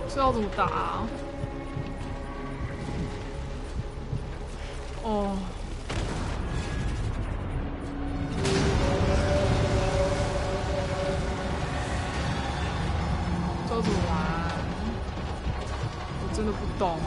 这要怎么打啊？哦，这要怎么玩？我真的不懂哎。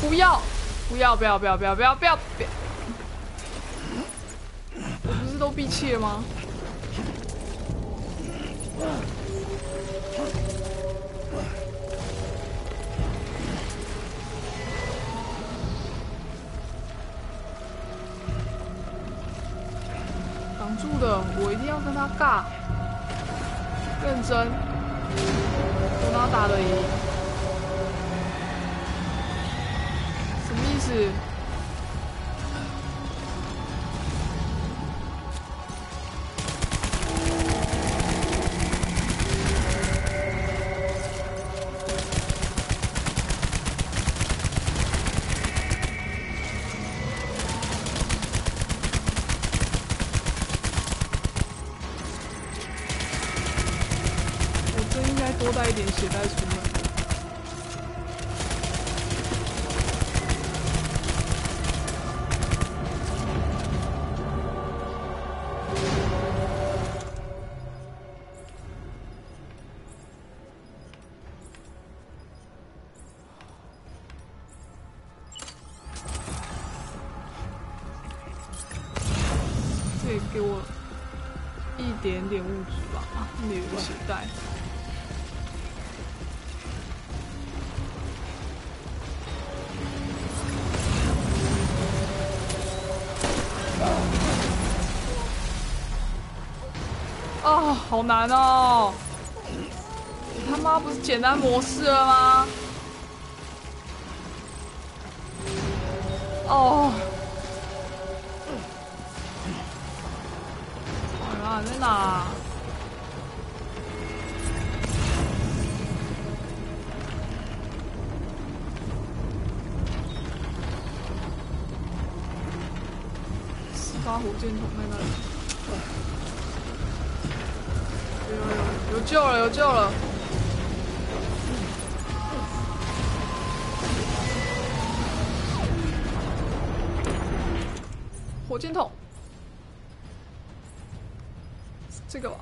不要！我不是都闭气了吗？挡住的，我一定要跟他尬，认真，我哪打得赢？什么意思？多带一点血袋出门。这也给我一点点物质吧，那里有一个血袋。哦，好难哦！你他妈不是简单模式了吗？哦！哎呀，你在哪？4发火箭筒在那里。有救了，有救了！火箭筒，这个吧。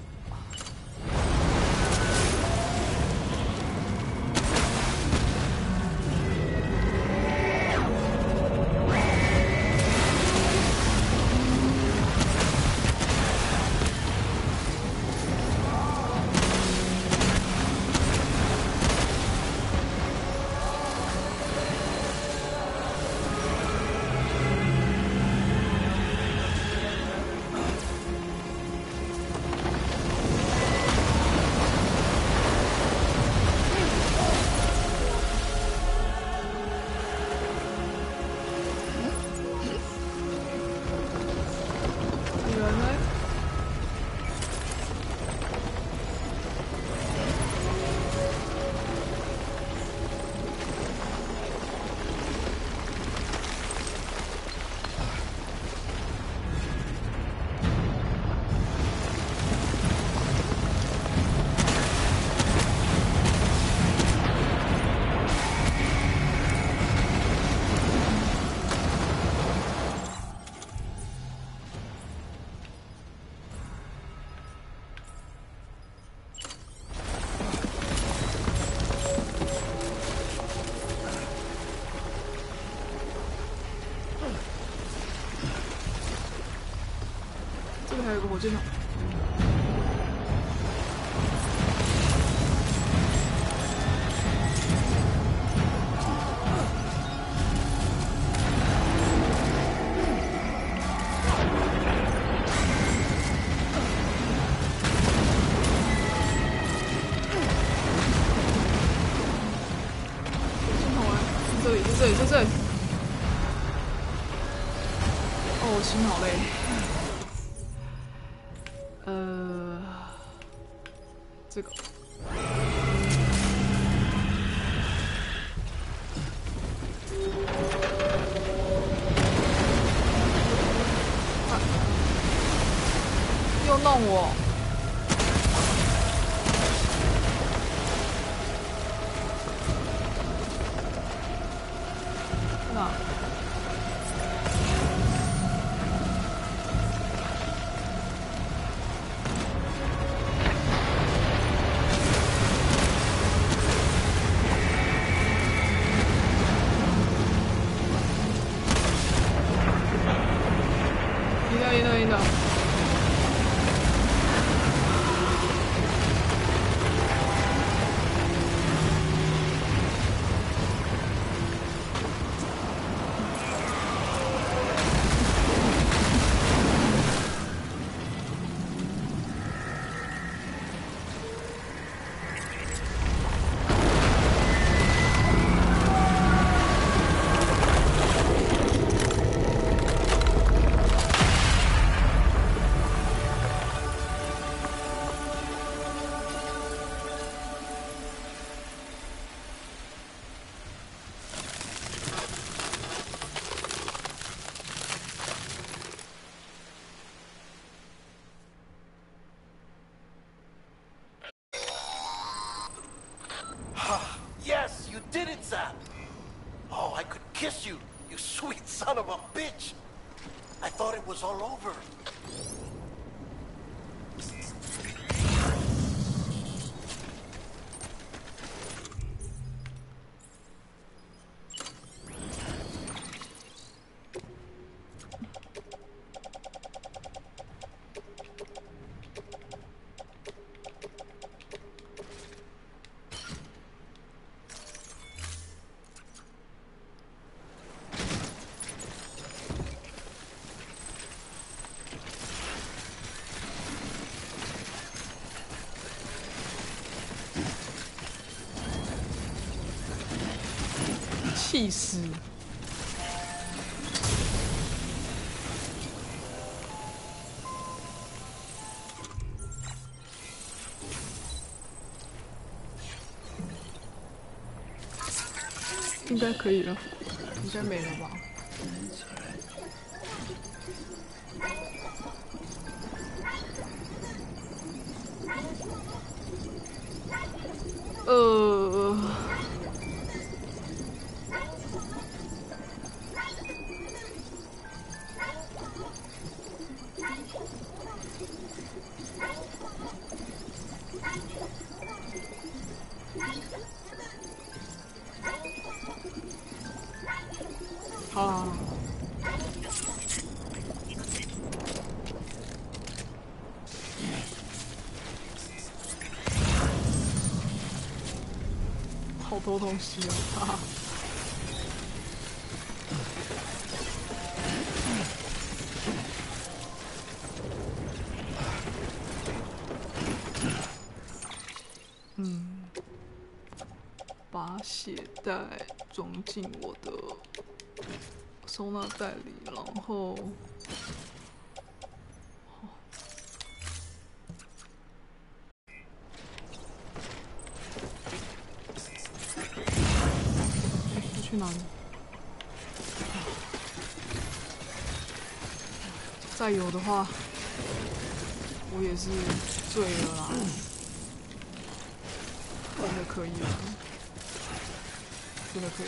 这里还有个火箭筒。心好累。这个。又弄我。那。赢了。Yes, you did it, Zap! Oh, I could kiss you, you sweet son of a bitch! I thought it was all over.气死！应该可以了，应该没了吧？好啦，好多东西哦，哈哈。把血袋装进我的收纳袋里，然后，我去哪里？再有的话，我也是醉了啦，真的可以了。真的可以。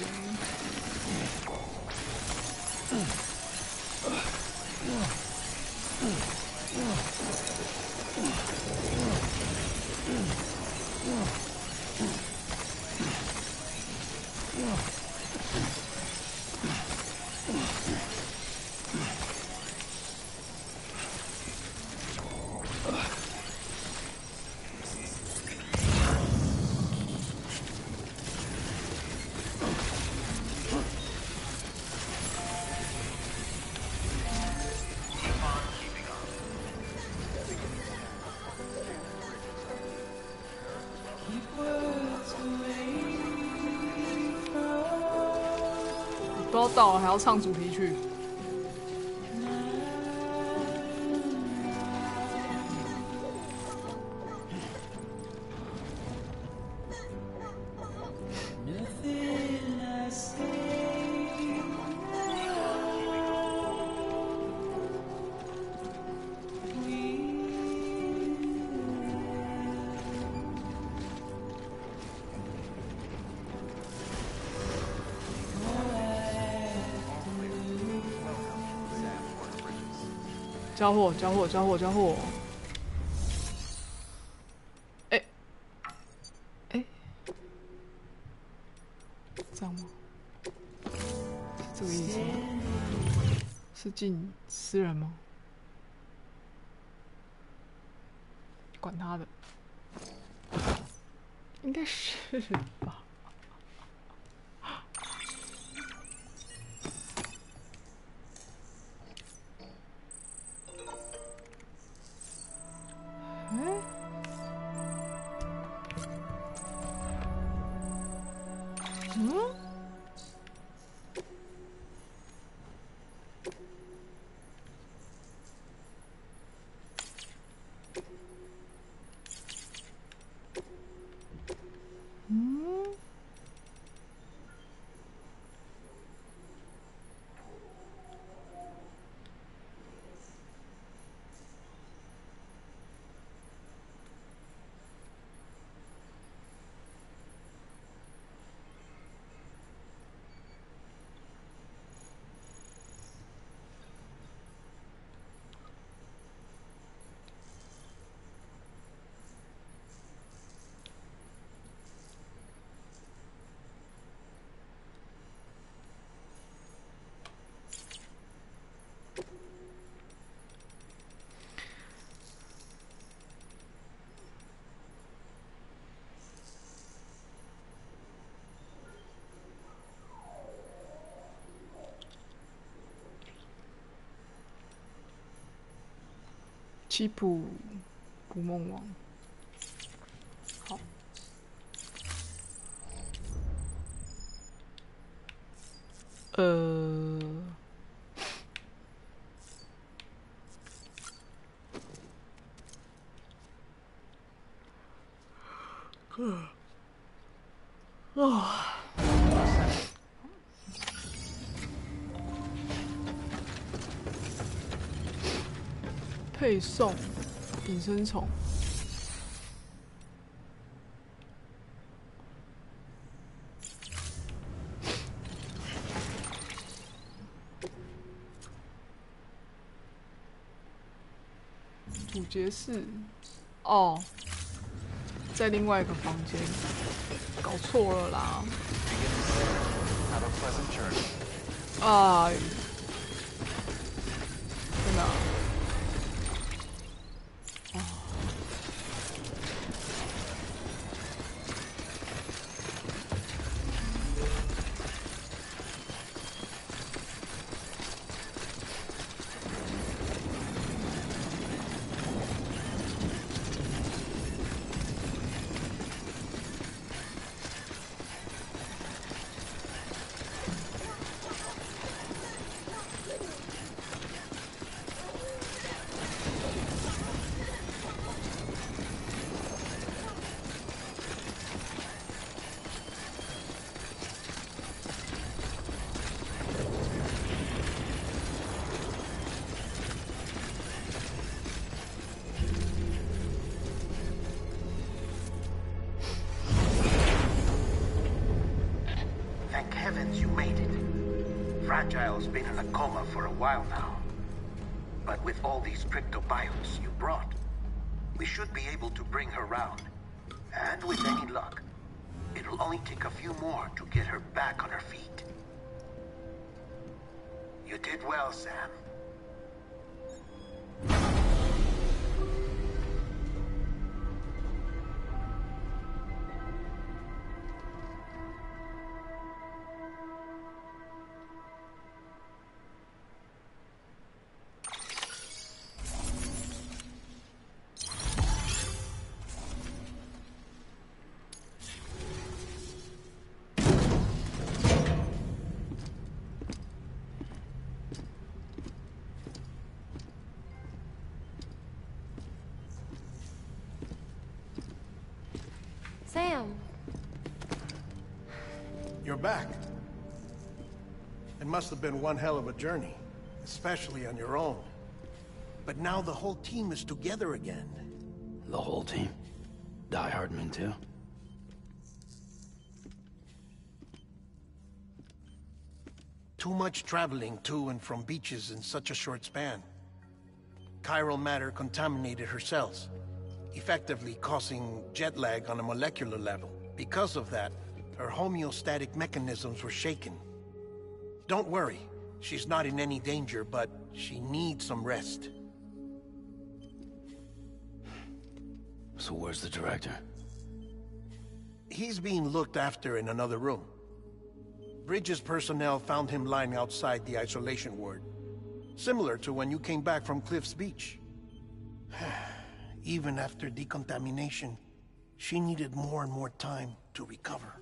都要到了，还要唱主题曲。交货，交货，交货，交货！哎，哎，这样吗？是这个意思吗？是进私人吗？管他的，应该是吧。哎，嗯，嗯，吉普捕梦网，好，呃，配送隐身虫，主角室，哦，在另外一个房间，搞错了啦。Have a pleasant journey. 哎，真的啊、Thank heavens you made it. Fragile's been in a coma for a while now. But with all these cryptobiotes you brought, we should be able to bring her round. And with any luck, it'll only take a few more to get her back on her feet. You did well, Sam. Sam. You're back. It must have been one hell of a journey, especially on your own. But now the whole team is together again. The whole team? Die Hardman too? Too much traveling to and from beaches in such a short span. chiral matter contaminated her cells, effectively causing jet lag on a molecular level. Because of that, her homeostatic mechanisms were shaken. Don't worry, she's not in any danger, but she needs some rest. So where's the director? He's being looked after in another room. Bridges personnel found him lying outside the isolation ward. Similar to when you came back from Cliff's Beach. Even after decontamination, she needed more and more time to recover.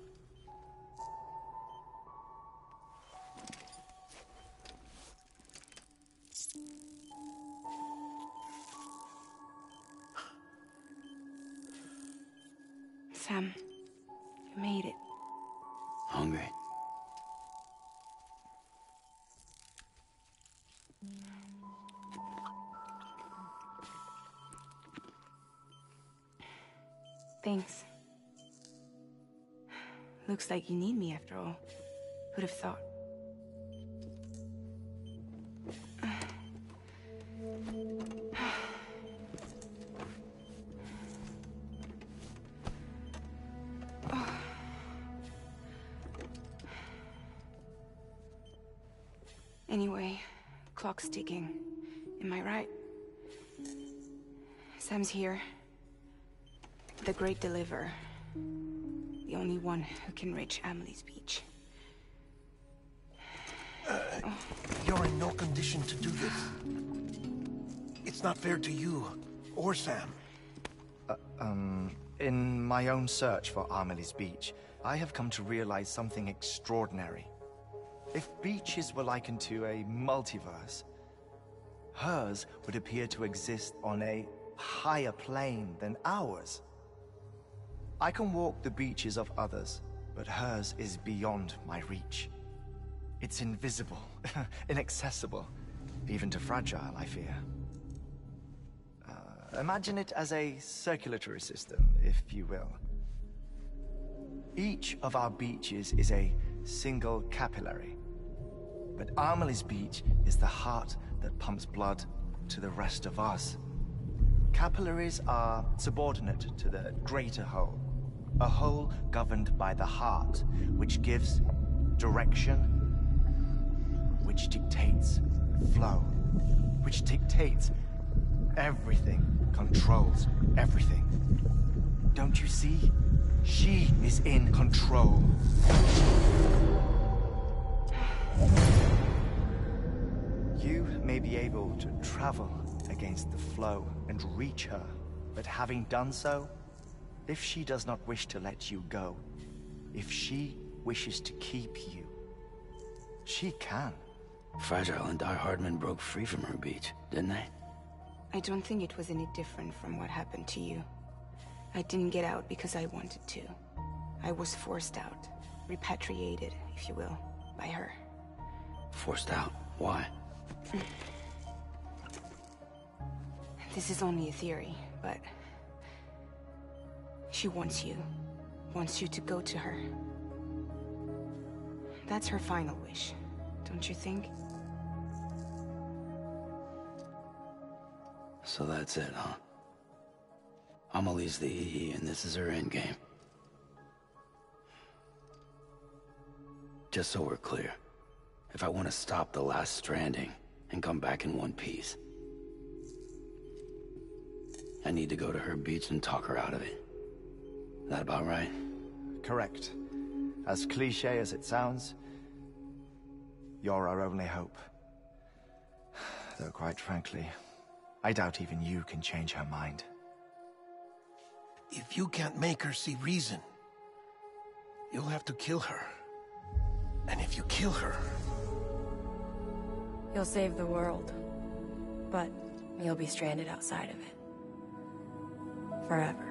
Sam, you made it. Hungry? Thanks. Looks like you need me after all. Who'd have thought? Anyway, clock's ticking. Am I right? Sam's here. The Great Deliverer. The only one who can reach Amelie's Beach. You're in no condition to do this. It's not fair to you, or Sam. In my own search for Amelie's Beach, I have come to realize something extraordinary. If beaches were likened to a multiverse, hers would appear to exist on a higher plane than ours. I can walk the beaches of others, but hers is beyond my reach. It's invisible, inaccessible, even to Fragile, I fear. Imagine it as a circulatory system, if you will. Each of our beaches is a single capillary, but Amelie's Beach is the heart that pumps blood to the rest of us. Capillaries are subordinate to the greater whole, a whole governed by the heart, which gives direction, which dictates flow, which dictates everything, controls everything. Don't you see? She is in control. You may be able to travel against the flow and reach her, but having done so, if she does not wish to let you go, if she wishes to keep you, she can. Fragile and Die Hardman broke free from her beach, didn't they? I don't think it was any different from what happened to you. I didn't get out because I wanted to. I was forced out. Repatriated, if you will, by her. Forced out? Why? This is only a theory, but... she wants you. Wants you to go to her. That's her final wish, don't you think? So that's it, huh? Amelie's the EE, and this is her endgame. Just so we're clear, if I want to stop the last stranding and come back in one piece, I need to go to her beach and talk her out of it. That about right? Correct. As cliché as it sounds, you're our only hope. Though quite frankly, I doubt even you can change her mind. If you can't make her see reason, you'll have to kill her. And if you kill her... You'll save the world, but you'll be stranded outside of it. Forever.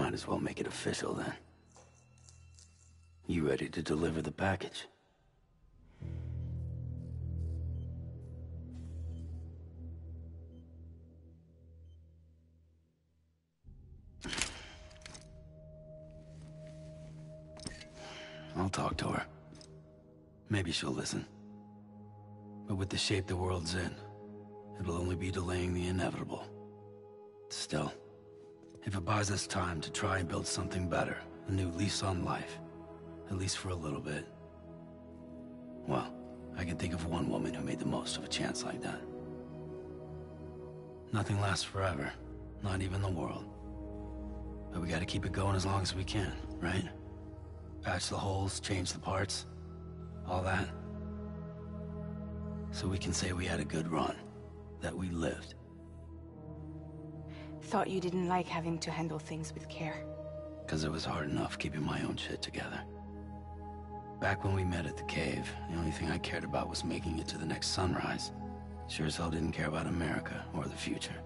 might as well make it official then. You ready to deliver the package? I'll talk to her. Maybe she'll listen. But with the shape the world's in, it'll only be delaying the inevitable. Still, if it buys us time to try and build something better, a new lease on life, at least for a little bit, well, I can think of one woman who made the most of a chance like that. Nothing lasts forever, not even the world. But we gotta keep it going as long as we can, right? Patch the holes, change the parts, all that. So we can say we had a good run, that we lived. Thought you didn't like having to handle things with care. 'Cause it was hard enough keeping my own shit together. Back when we met at the cave, the only thing I cared about was making it to the next sunrise. Sure as hell didn't care about America or the future.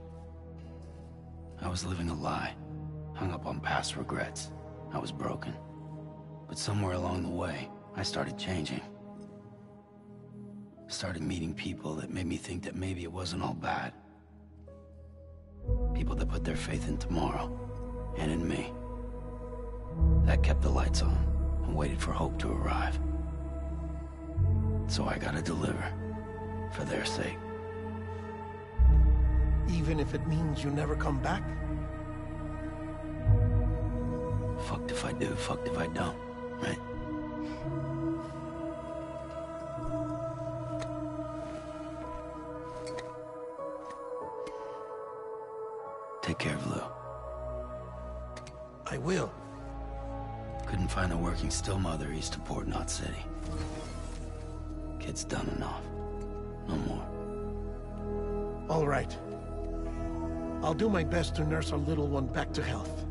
I was living a lie, hung up on past regrets. I was broken. But somewhere along the way, I started changing. Started meeting people that made me think that maybe it wasn't all bad. People that put their faith in tomorrow, and in me. That kept the lights on, and waited for hope to arrive. So I gotta deliver, for their sake. Even if it means you never come back? Fucked if I do, fucked if I don't, right? Take care of Lou. I will. Couldn't find a working still mother east of Port Knot City. Kid's done enough. No more. All right. I'll do my best to nurse our little one back to health.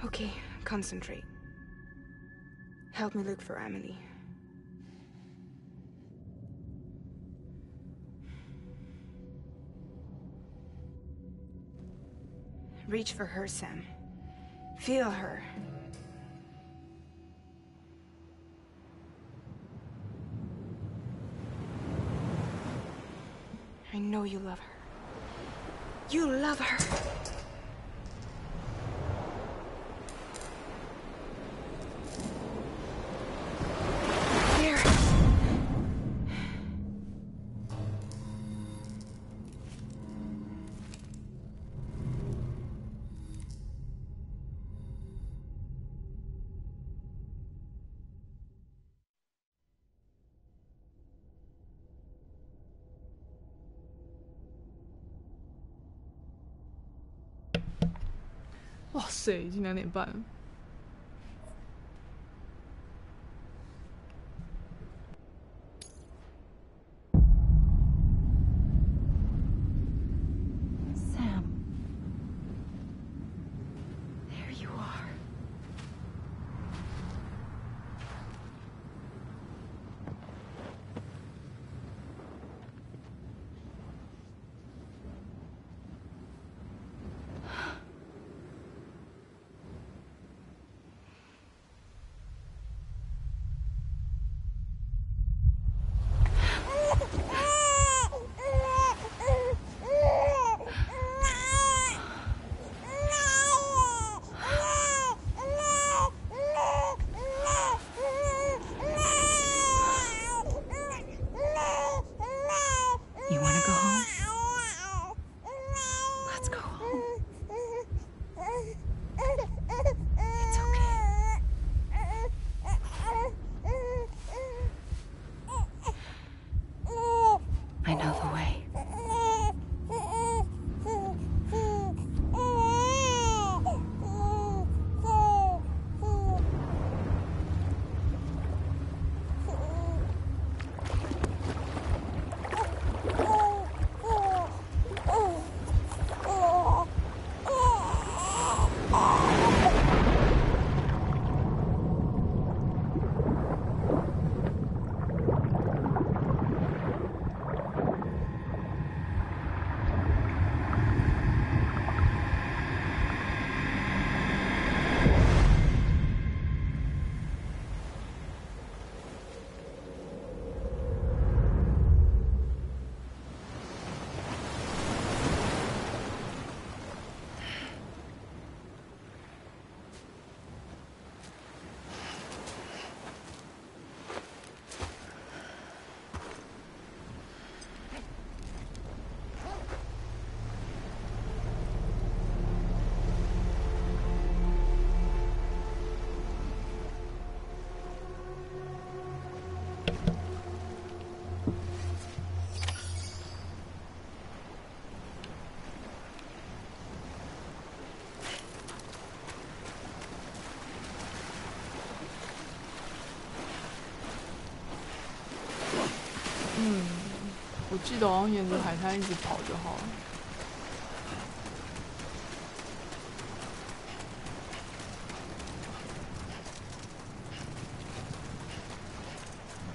Okay, concentrate. Help me look for Amelie. Reach for her, Sam. Feel her. I know you love her. You love her! There!哇塞，已经2点半了。Sam. There you are. 记得好像沿着海滩一直跑就好了。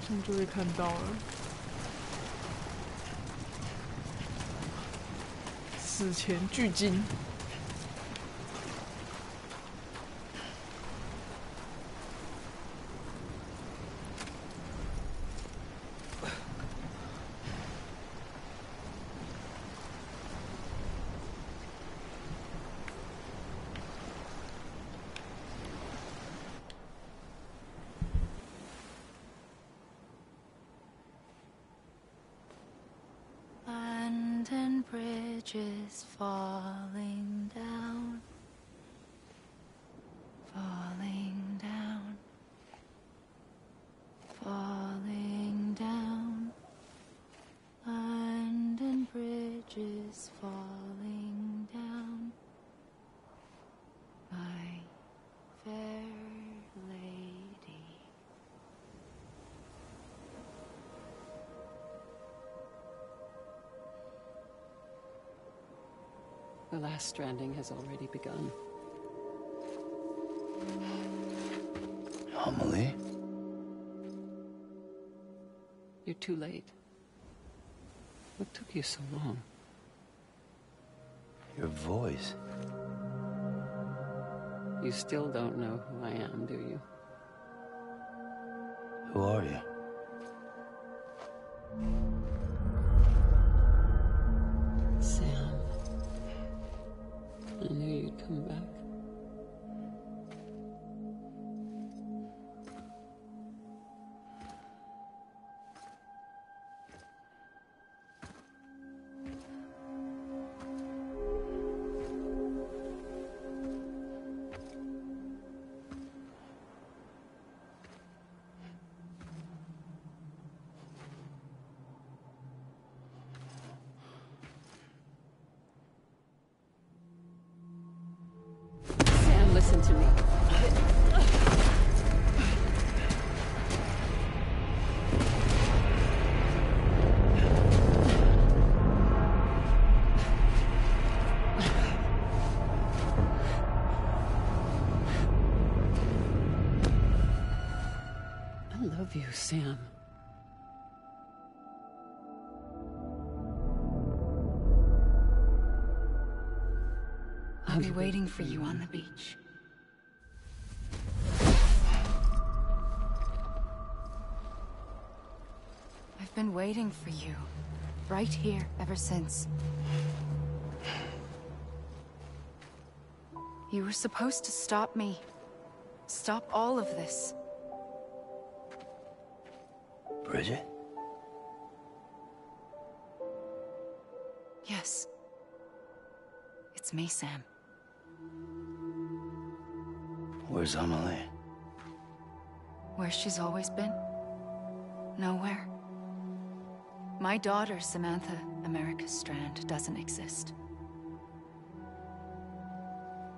这样就会看到了。史前巨鲸。London Bridge is falling down, falling down, falling down. London Bridge is falling down, my fair lady. The last stranding has already begun. Amelie? You're too late. What took you so long? Your voice. You still don't know who I am, do you? Who are you? Sam. I knew you'd come back. Sam, listen to me. I love you, Sam. I'll be waiting for you on the beach. I've been waiting for you, right here, ever since. You were supposed to stop me. Stop all of this. Bridget? Yes. It's me, Sam. Where's Amelie? Where she's always been. Nowhere. My daughter, Samantha America Strand, doesn't exist.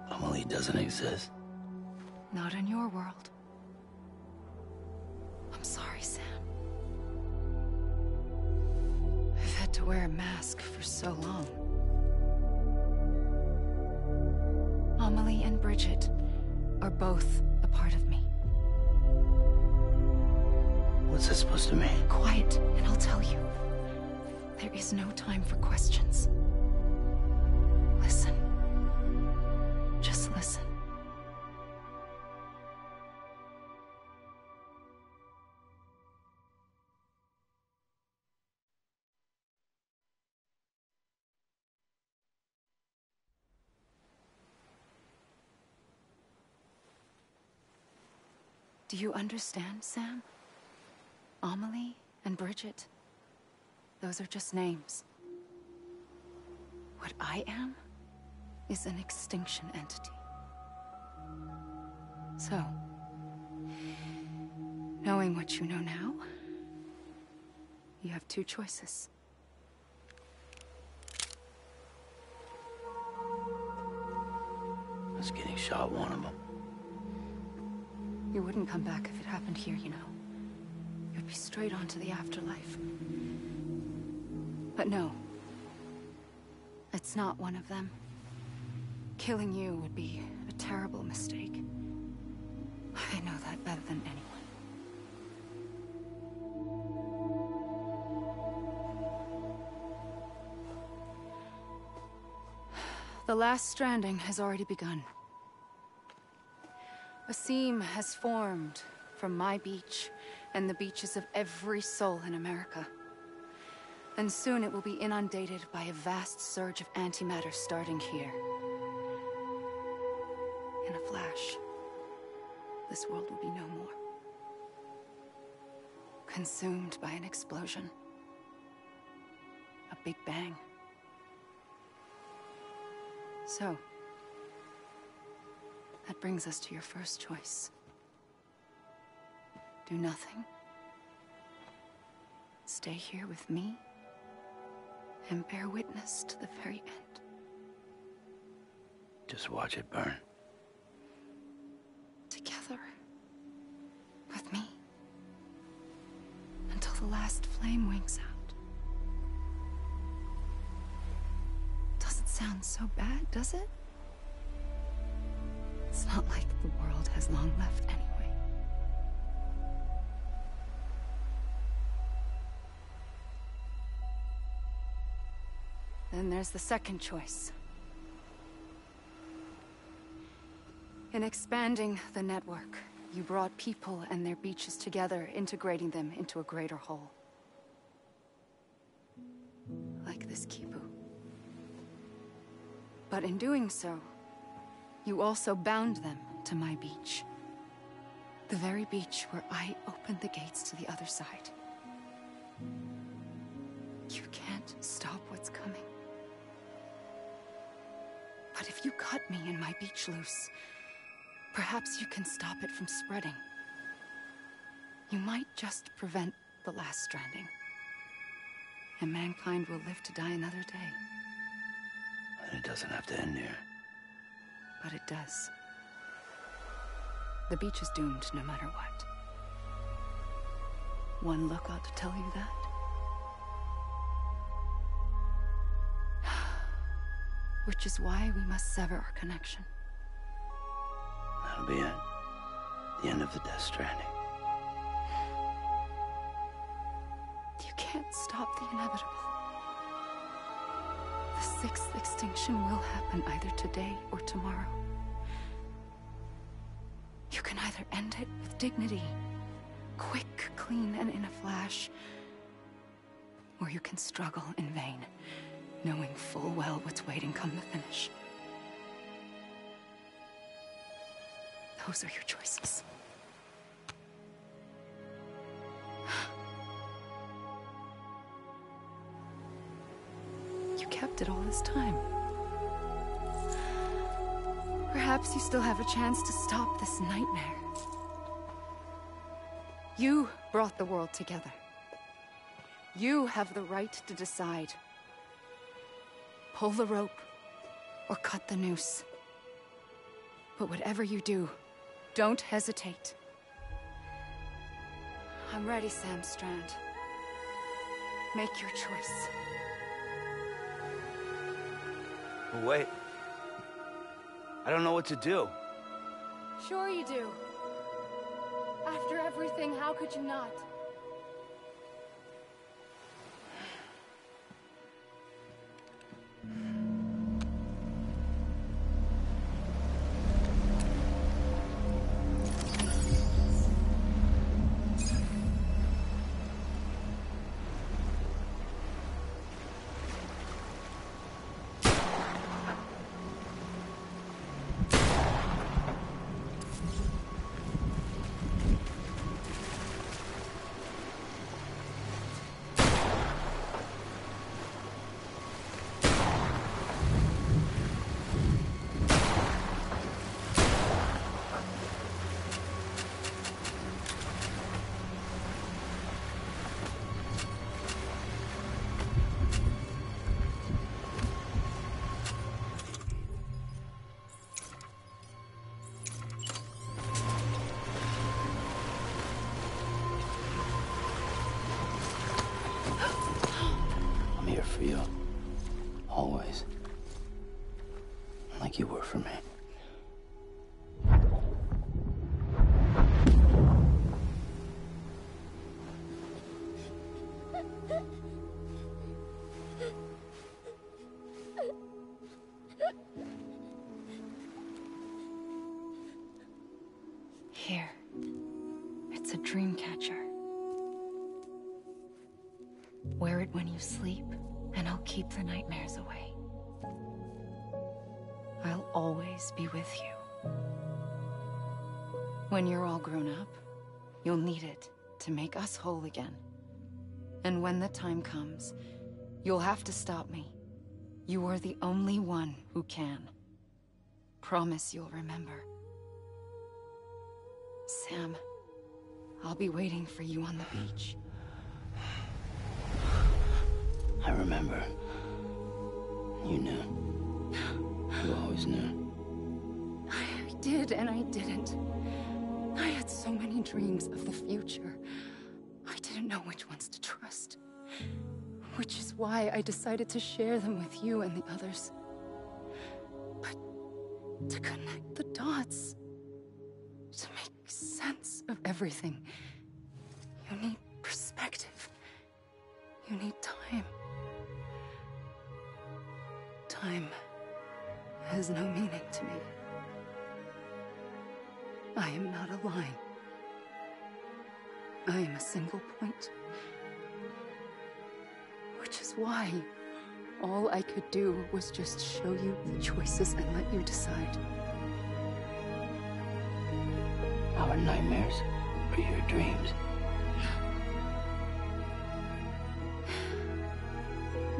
Amelie doesn't exist. Not in your world. I'm sorry, Sam. I've had to wear a mask for so long. Amelie and Bridget are both a part of me. What's this supposed to mean? Quiet, and I'll tell you. There is no time for questions. Listen. Just listen. Do you understand, Sam? Amelie and Bridget, those are just names. What I am is an extinction entity. So, knowing what you know now, you have two choices. Us getting shot, one of them. You wouldn't come back if it happened here, you know. You'd be straight on to the afterlife. But no. It's not one of them. Killing you would be a terrible mistake. I know that better than anyone. The last stranding has already begun. A seam has formed from my beach and the beaches of every soul in America. And soon it will be inundated by a vast surge of antimatter starting here. In a flash, this world will be no more. Consumed by an explosion. A big bang. So, that brings us to your first choice. Do nothing. Stay here with me, and bear witness to the very end. Just watch it burn. Together. With me. Until the last flame winks out. Doesn't sound so bad, does it? It's not like the world has long left anyway. Then there's the second choice. In expanding the network, you brought people and their beaches together, integrating them into a greater whole. Like this Kipu. But in doing so, you also bound them to my beach. The very beach where I opened the gates to the other side. You can't stop what's coming. But if you cut me and my beach loose, perhaps you can stop it from spreading. You might just prevent the last stranding. And mankind will live to die another day. And it doesn't have to end here. But it does. The beach is doomed no matter what. One look ought to tell you that. Which is why we must sever our connection. That'll be it. The end of the Death Stranding. You can't stop the inevitable. The sixth extinction will happen either today or tomorrow. You can either end it with dignity, quick, clean, and in a flash, or you can struggle in vain, knowing full well what's waiting come the finish. Those are your choices. You kept it all this time. Perhaps you still have a chance to stop this nightmare. You brought the world together. You have the right to decide. Pull the rope, or cut the noose. But whatever you do, don't hesitate. I'm ready, Sam Strand. Make your choice. But wait. I don't know what to do. Sure you do. After everything, how could you not? like you were for me. Here. It's a dream catcher. Wear it when you sleep, and I'll keep the nightmares away. I'll always be with you. When you're all grown up, you'll need it to make us whole again. And when the time comes, you'll have to stop me. You are the only one who can. Promise you'll remember. Sam, I'll be waiting for you on the beach. I remember. You knew. You always knew. I did and I didn't. I had so many dreams of the future. I didn't know which ones to trust. Which is why I decided to share them with you and the others. But to connect the dots, to make sense of everything, you need perspective. You need time. Time has no meaning to me. I am not a line. I am a single point. Which is why all I could do was just show you the choices and let you decide. Our nightmares are your dreams.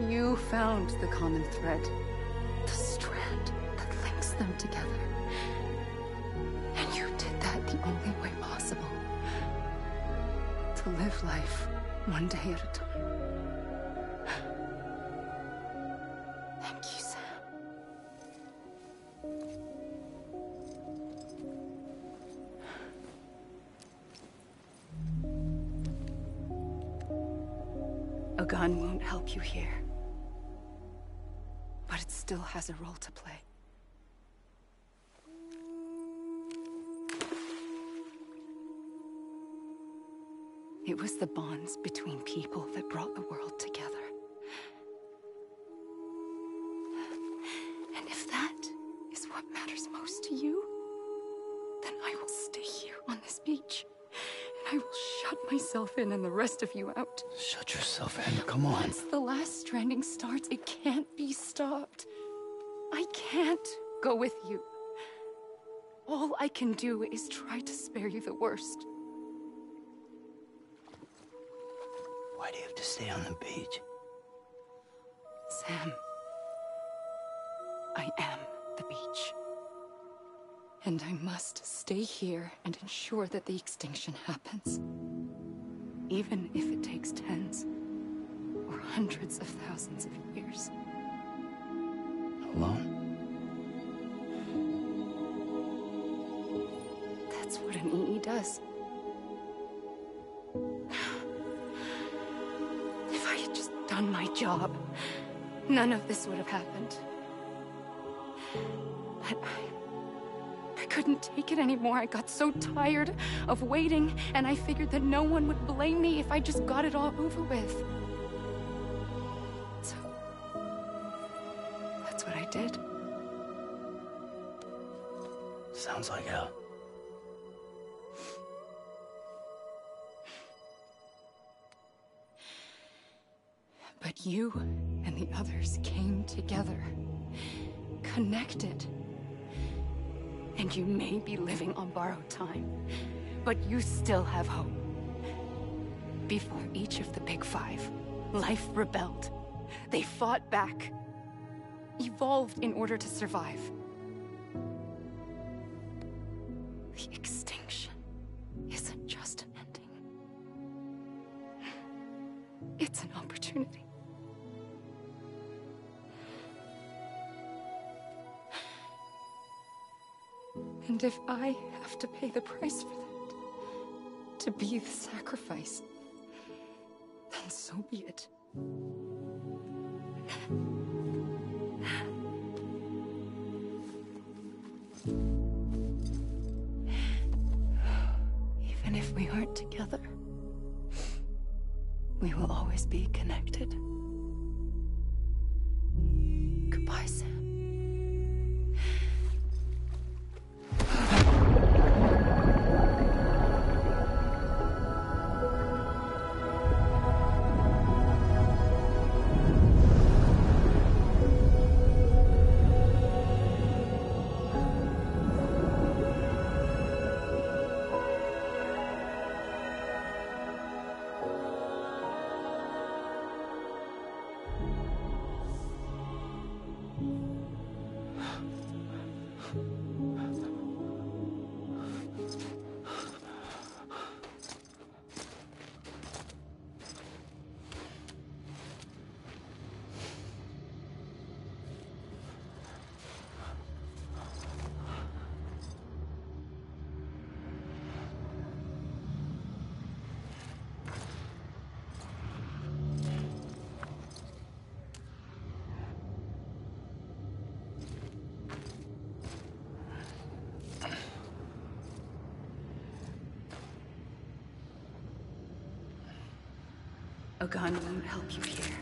You found the common thread, the strand that links them together. And you did that the only way possible. To live life one day at a time. Thank you, Sam. A gun won't help you here. But it still has a role to play. It was the bonds between people that brought the world together. And if that is what matters most to you, then I will stay here on this beach. And I will shut myself in and the rest of you out. Shut yourself in, come on. Once the last stranding starts, it can't be stopped. I can't go with you. All I can do is try to spare you the worst. Why do you have to stay on the beach? Sam, I am the beach. And I must stay here and ensure that the extinction happens. Even if it takes tens or hundreds of thousands of years. Alone? That's what an EE does. If I had just done my job, none of this would have happened. But I couldn't take it anymore. I got so tired of waiting, and I figured that no one would blame me if I just got it all over with. So, that's what I did. Sounds like hell. But you and the others came together, connected. And you may be living on borrowed time, but you still have hope. Before each of the Big Five, life rebelled. They fought back, evolved in order to survive. The extinction isn't just an ending. It's an opportunity. And if I have to pay the price for that, to be the sacrifice, then so be it. Even if we aren't together, we will always be connected. Goodbye, Sam. A gun won't help you here,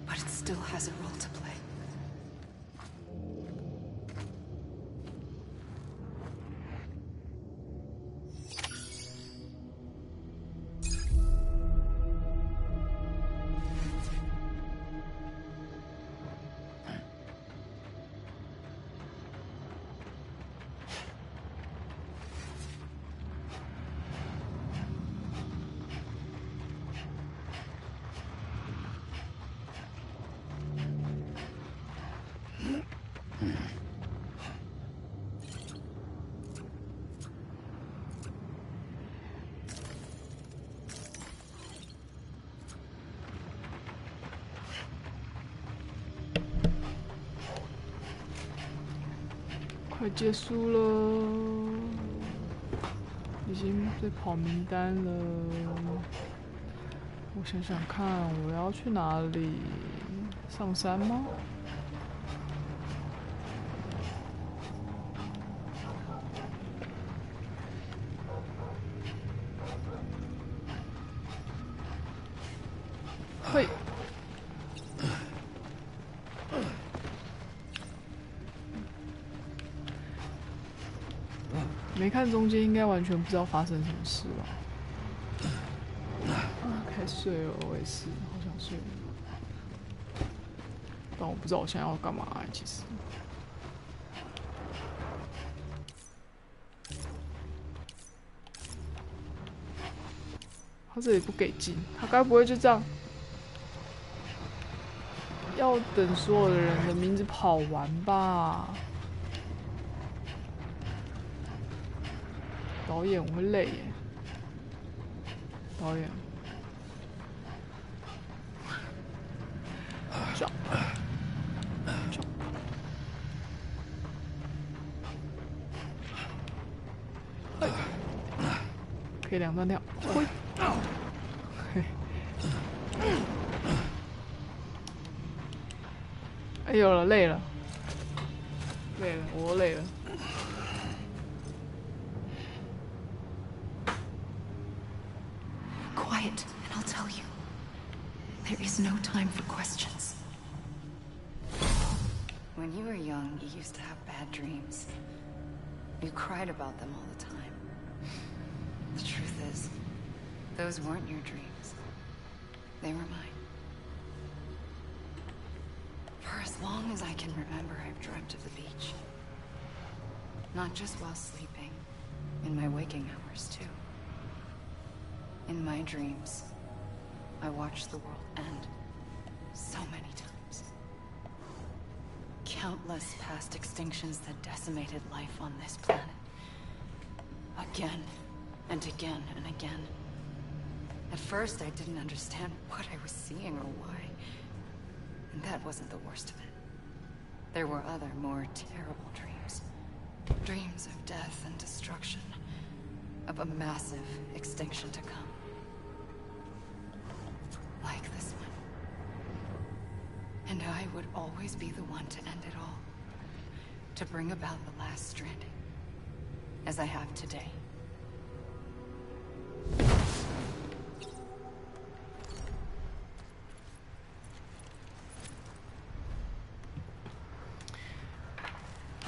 but it still has a role to play.快结束了，已经被跑名单了。我想想看，我要去哪里？上山吗？嘿。没看中间，应该完全不知道发生什么事吧。开始睡了，我也是，好想睡。但我不知道我现在要干嘛、其实。他这里不给进，他该不会就这样？要等所有的人的名字跑完吧？导演，我会累耶。导演。Jump. Jump. 可以2段跳，挥。哎，有了，累了，累了，我累了。Quiet, and I'll tell you. There is no time for questions. When you were young, you used to have bad dreams. You cried about them all the time. The truth is, those weren't your dreams. They were mine. For as long as I can remember, I've dreamt of the beach. Not just while sleeping, in my waking hours, too. In my dreams, I watched the world end so many times. Countless past extinctions that decimated life on this planet. Again, and again, and again. At first, I didn't understand what I was seeing or why. And that wasn't the worst of it. There were other, more terrible dreams. Dreams of death and destruction. Of a massive extinction to come. Like this one. And I would always be the one to end it all. to bring about the last stranding, as I have today.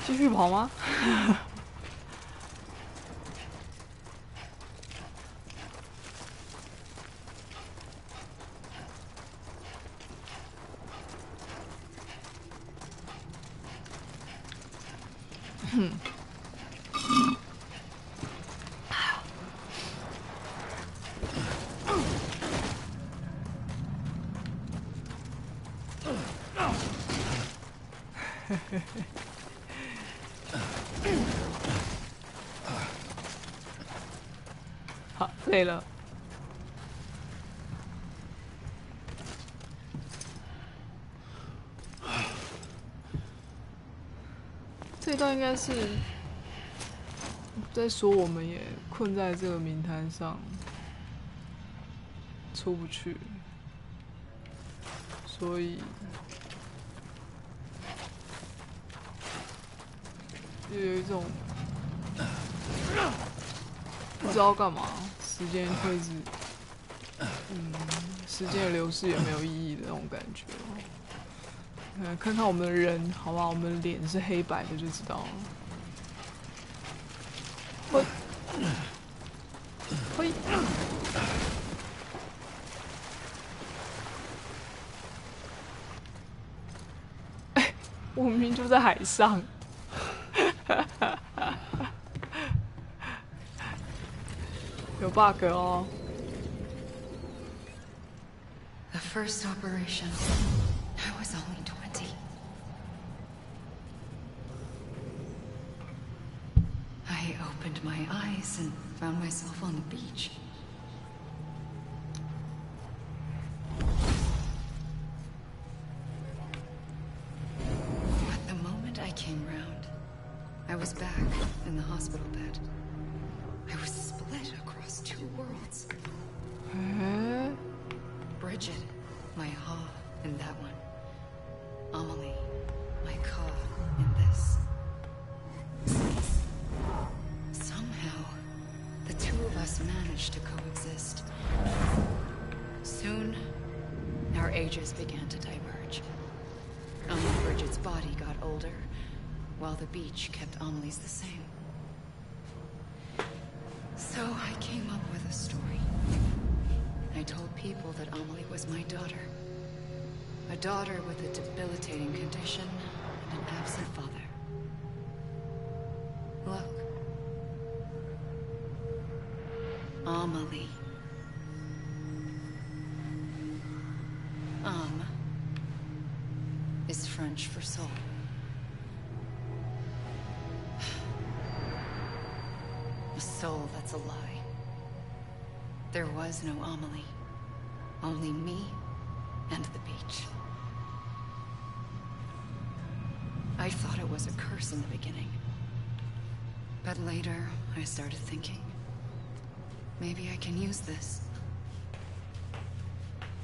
继续跑吗？好，累了。这一段应该是在说我们也困在这个冥滩上，出不去，所以就有一种不知道干嘛，时间会是时间的流逝也没有意义的那种感觉。看看我们的人，好吧，我们的脸是黑白的就知道了。嘿，哎，我明明就在海上。有 bug 哦。The first operation, I was only 20. I opened my eyes and found myself on the beach. But the moment I came round, I was back in the hospital bed. I was split across two worlds. Bridget, my Ha in that one. Amelie, my Ka in this. Somehow, the two of us managed to coexist. Soon, our ages began to diverge. Bridget's body got older, while the beach kept Amelie's the same. So I came up with a story. I told people that Amelie was my daughter. A daughter with a debilitating condition and an absent father. Look. Amelie. Is French for soul. A soul that's a lie. There was no Amelie. Only me and the beach. I thought it was a curse in the beginning. But later, I started thinking, maybe I can use this.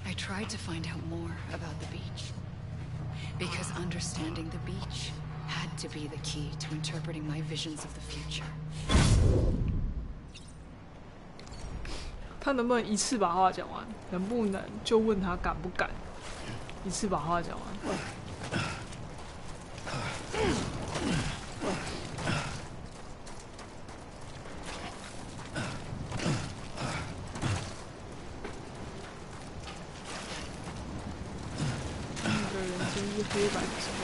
I tried to find out more about the beach. Because understanding the beach had to be the key to interpreting my visions of the future. 他能不能一次把话讲完？能不能就问他敢不敢一次把话讲完？那个人生是黑白的时候。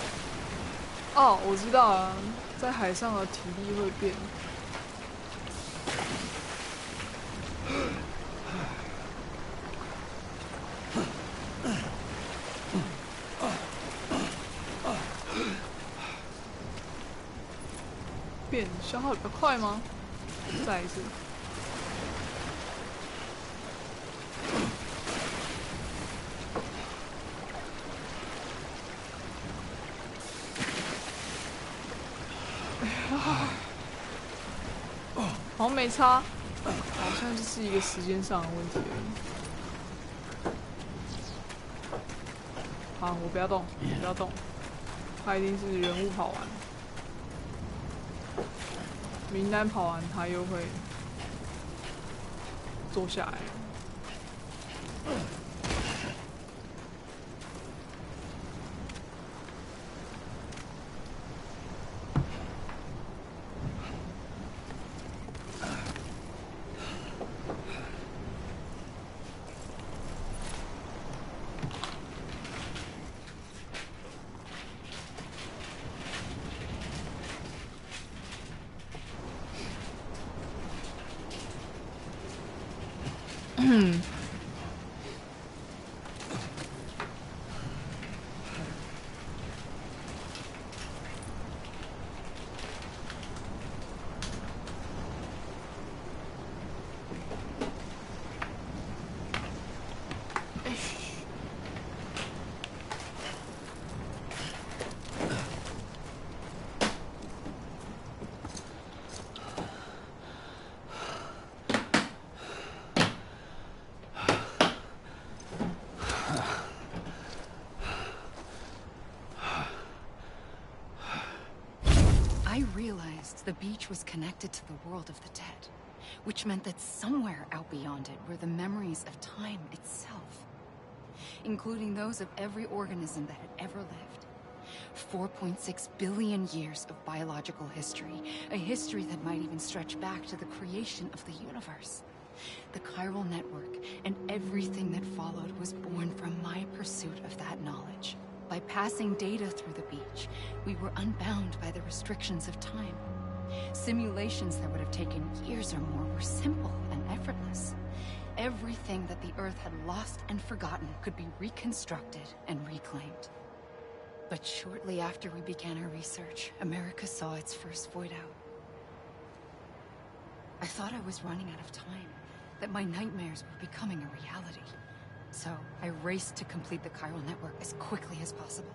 哦，我知道了，在海上的体力会变。消耗比较快吗？再一次。好像没差，好像就是一个时间上的问题而已。好，我不要动，不要动，他一定是人物跑完。名单跑完，他又会坐下来。I realized the beach was connected to the world of the dead, which meant that somewhere out beyond it were the memories of time itself, including those of every organism that had ever lived. 4.6 billion years of biological history, a history that might even stretch back to the creation of the universe. The chiral network and everything that followed was born from my pursuit of that knowledge. By passing data through the beach, we were unbound by the restrictions of time. Simulations that would have taken years or more were simple and effortless. Everything that the Earth had lost and forgotten could be reconstructed and reclaimed. But shortly after we began our research, America saw its first void out. I thought I was running out of time, that my nightmares were becoming a reality. So, I raced to complete the chiral network as quickly as possible.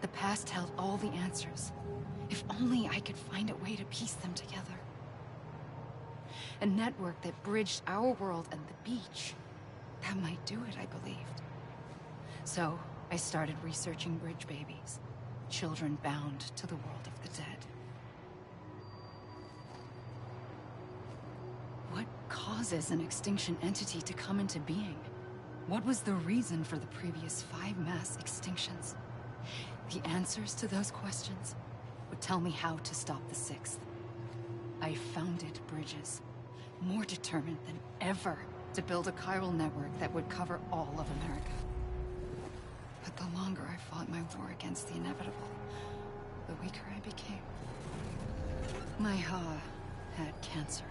The past held all the answers. If only I could find a way to piece them together. A network that bridged our world and the beach. That might do it, I believed. So, I started researching bridge babies. Children bound to the world of the dead. What causes an extinction entity to come into being? What was the reason for the previous 5 mass extinctions? The answers to those questions would tell me how to stop the 6th. I founded bridges, more determined than ever to build a chiral network that would cover all of America. But the longer I fought my war against the inevitable, the weaker I became. My Ha had cancer.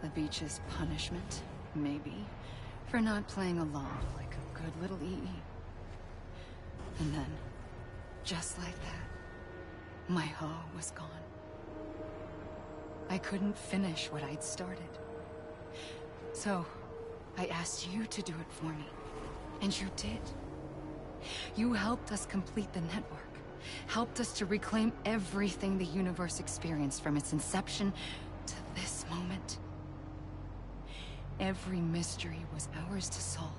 The beach's punishment, maybe, for not playing along like a good little EE. And then, just like that, my Ha was gone. I couldn't finish what I'd started. So, I asked you to do it for me. And you did. You helped us complete the network. Helped us to reclaim everything the universe experienced from its inception to this moment. Every mystery was ours to solve,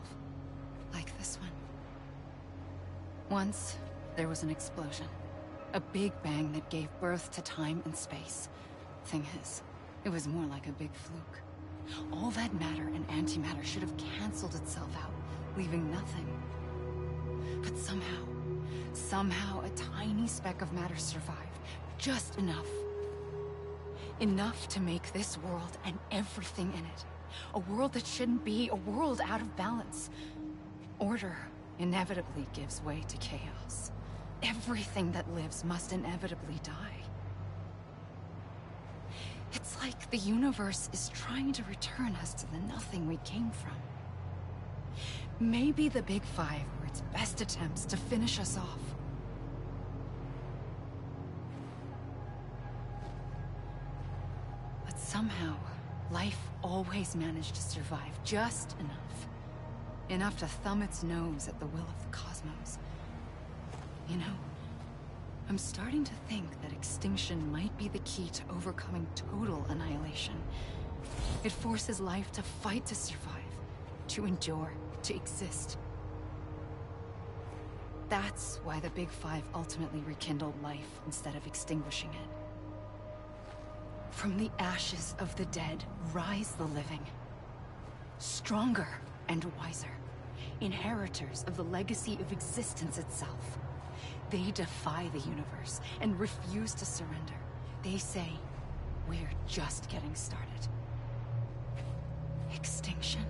like this one. Once, there was an explosion. A big bang that gave birth to time and space. Thing is, it was more like a big fluke. All that matter and antimatter should have canceled itself out, leaving nothing. But somehow a tiny speck of matter survived. Just enough. Enough to make this world and everything in it. A world that shouldn't be, a world out of balance. Order inevitably gives way to chaos. Everything that lives must inevitably die. It's like the universe is trying to return us to the nothing we came from. Maybe the Big Five were its best attempts to finish us off. But somehow, life always managed to survive just enough. Enough to thumb its nose at the will of the cosmos. You know, I'm starting to think that extinction might be the key to overcoming total annihilation. It forces life to fight to survive, to endure, to exist. That's why the Big Five ultimately rekindled life instead of extinguishing it. From the ashes of the dead, rise the living. Stronger and wiser. Inheritors of the legacy of existence itself. They defy the universe and refuse to surrender. They say, we're just getting started. Extinction?